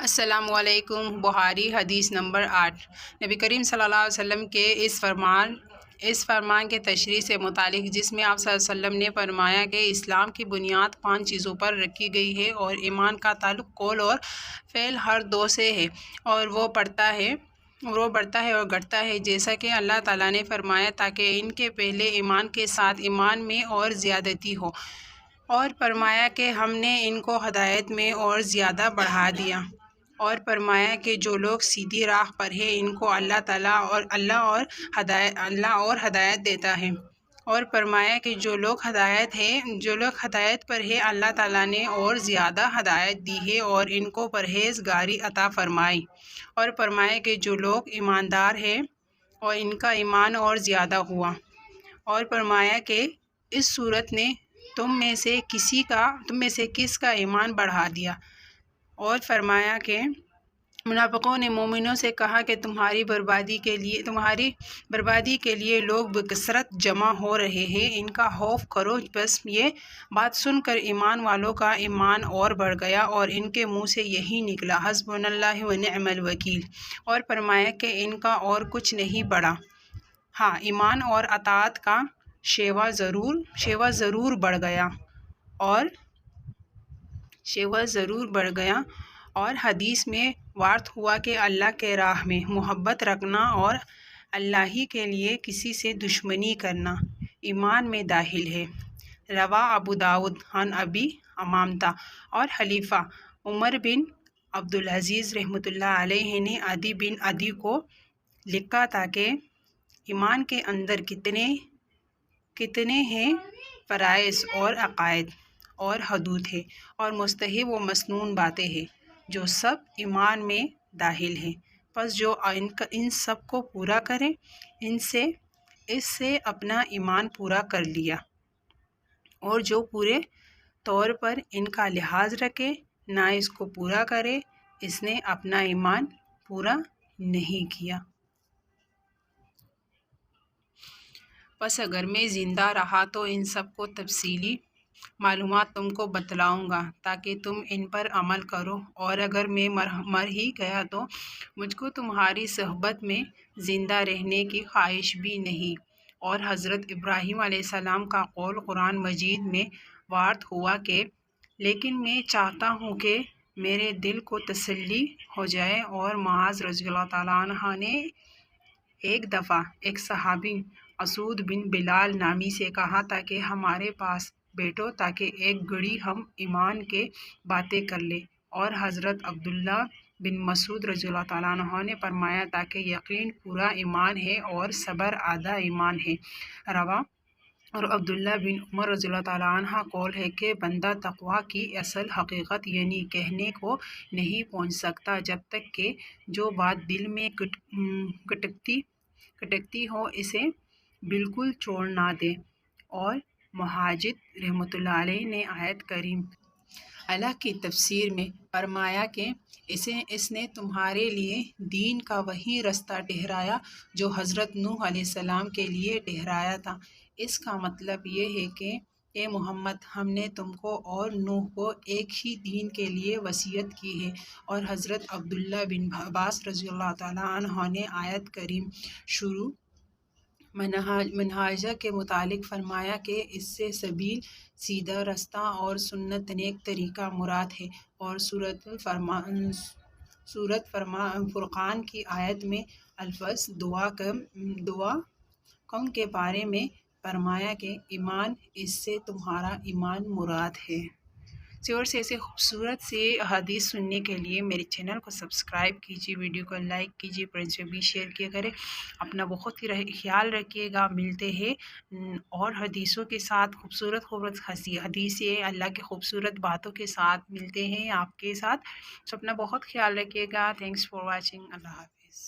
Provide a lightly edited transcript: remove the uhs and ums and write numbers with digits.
السلام علیکم۔ بخاری حدیث نمبر 8۔ نبی کریم صلی اللہ علیہ وسلم کے اس فرمان کے تشریح سے متعلق، جس میں آپ صلی اللہ علیہ وسلم نے فرمایا کہ اسلام کی بنیاد 5 چیزوں پر رکھی گئی ہے اور ایمان کا تعلق قول اور فعل ہر دو سے ہے، اور وہ بڑھتا ہے اور گھٹتا ہے، جیسا کہ اللہ تعالیٰ نے فرمایا، تاکہ ان کے پہلے ایمان کے ساتھ ایمان میں اور زیادتی ہو، اور فرمایا کہ ہم نے ان کو ہدایت میں اور زیادہ بڑھا دیا، اور فرمایا کہ جو لوگ سیدھی راہ پر ہیں ان کو اللہ اور ہدایت دیتا ہے، اور فرمایا کہ جو لوگ ہدایت پر ہیں اللہ تعالیٰ نے اور زیادہ ہدایت دی ہے اور ان کو پرہیزگاری عطا فرمائی، اور فرمایا کہ جو لوگ ایماندار ہیں اور ان کا ایمان اور زیادہ ہوا، اور فرمایا کہ اس صورت نے تم میں سے کس کا ایمان بڑھا دیا، اور فرمایا کہ منافقوں نے مومنوں سے کہا کہ تمہاری بربادی کے لیے لوگ بکثرت جمع ہو رہے ہیں، ان کا خوف کرو۔ بس یہ بات سن کر ایمان والوں کا ایمان اور بڑھ گیا اور ان کے منہ سے یہی نکلا، حسبنا اللہ و نعم الوکیل، اور فرمایا کہ ان کا اور کچھ نہیں بڑھا، ہاں ایمان اور اطاعت کا شیوا ضرور بڑھ گیا، اور حدیث میں وارد ہوا کہ اللہ کے راہ میں محبت رکھنا اور اللہ ہی کے لیے کسی سے دشمنی کرنا ایمان میں داخل ہے۔ رواہ ابو داؤد عن ابی امامہ، اور خلیفہ عمر بن عبدالعزیز رحمۃ اللہ علیہ نے عدی بن عدی کو لکھا تھا کہ ایمان کے اندر کتنے ہیں فرائض اور عقائد اور حدود ہے اور مستحب و مسنون باتیں ہیں، جو سب ایمان میں داخل ہیں، پس جو ان سب کو پورا کرے اس سے اپنا ایمان پورا کر لیا، اور جو پورے طور پر ان کا لحاظ رکھے نہ اس کو پورا کرے، اس نے اپنا ایمان پورا نہیں کیا۔ پس اگر میں زندہ رہا تو ان سب کو تفصیلی معلومات تم کو بتلاؤں گا تاکہ تم ان پر عمل کرو، اور اگر میں مر ہی گیا تو مجھ کو تمہاری صحبت میں زندہ رہنے کی خواہش بھی نہیں۔ اور حضرت ابراہیم علیہ السلام کا قول قرآن مجید میں وارد ہوا کہ لیکن میں چاہتا ہوں کہ میرے دل کو تسلی ہو جائے، اور معاذ رضی اللہ تعالیٰ عنہ نے ایک دفعہ ایک صحابی اسود بن بلال نامی سے کہا تھا کہ ہمارے پاس بیٹھو تاکہ ایک گھڑی ہم ایمان کے باتیں کر لیں، اور حضرت عبداللہ بن مسعود رضی اللہ تعالیٰ عنہ نے فرمایا تھا کہ یقین پورا ایمان ہے اور صبر آدھا ایمان ہے۔ رواہ اور عبداللہ بن عمر رضی اللہ تعالیٰ عنہ قول ہے کہ بندہ تقویٰ کی اصل حقیقت یعنی کہنے کو نہیں پہنچ سکتا جب تک کہ جو بات دل میں کھٹکتی ہو اسے بالکل چھوڑ نہ دے، اور مجاہد رحمۃ اللہ علیہ نے آیت کریم اللہ کی تفسیر میں فرمایا کہ اس نے تمہارے لیے دین کا وہی رستہ ٹھہرایا جو حضرت نوح علیہ السلام کے لیے ٹھہرایا تھا۔ اس کا مطلب یہ ہے کہ اے محمد، ہم نے تم کو اور نوح کو ایک ہی دین کے لیے وصیت کی ہے، اور حضرت عبداللہ بن عباس رضی اللہ تعالیٰ عنہ نے آیت کریم شروع منہاج کے متعلق فرمایا کہ اس سے سبیل سیدھا رستہ اور سنت نیک طریقہ مراد ہے، اور سورۃ فرقان کی آیت میں الفاظ دعا کے بارے میں فرمایا کہ ایمان، اس سے تمہارا ایمان مراد ہے۔ اور سے ایسے خوبصورت سے حدیث سننے کے لیے میرے چینل کو سبسکرائب کیجیے، ویڈیو کو لائک کیجیے، فرینڈس میں بھی شیئر کیا کریں۔ اپنا بہت ہی خیال رکھیے گا۔ ملتے ہیں اور حدیثوں کے ساتھ، خوبصورت حدیثیں اللہ کی خوبصورت باتوں کے ساتھ ملتے ہیں آپ کے ساتھ۔ اپنا بہت خیال رکھیے گا۔ Thanks for watching. اللہ حافظ۔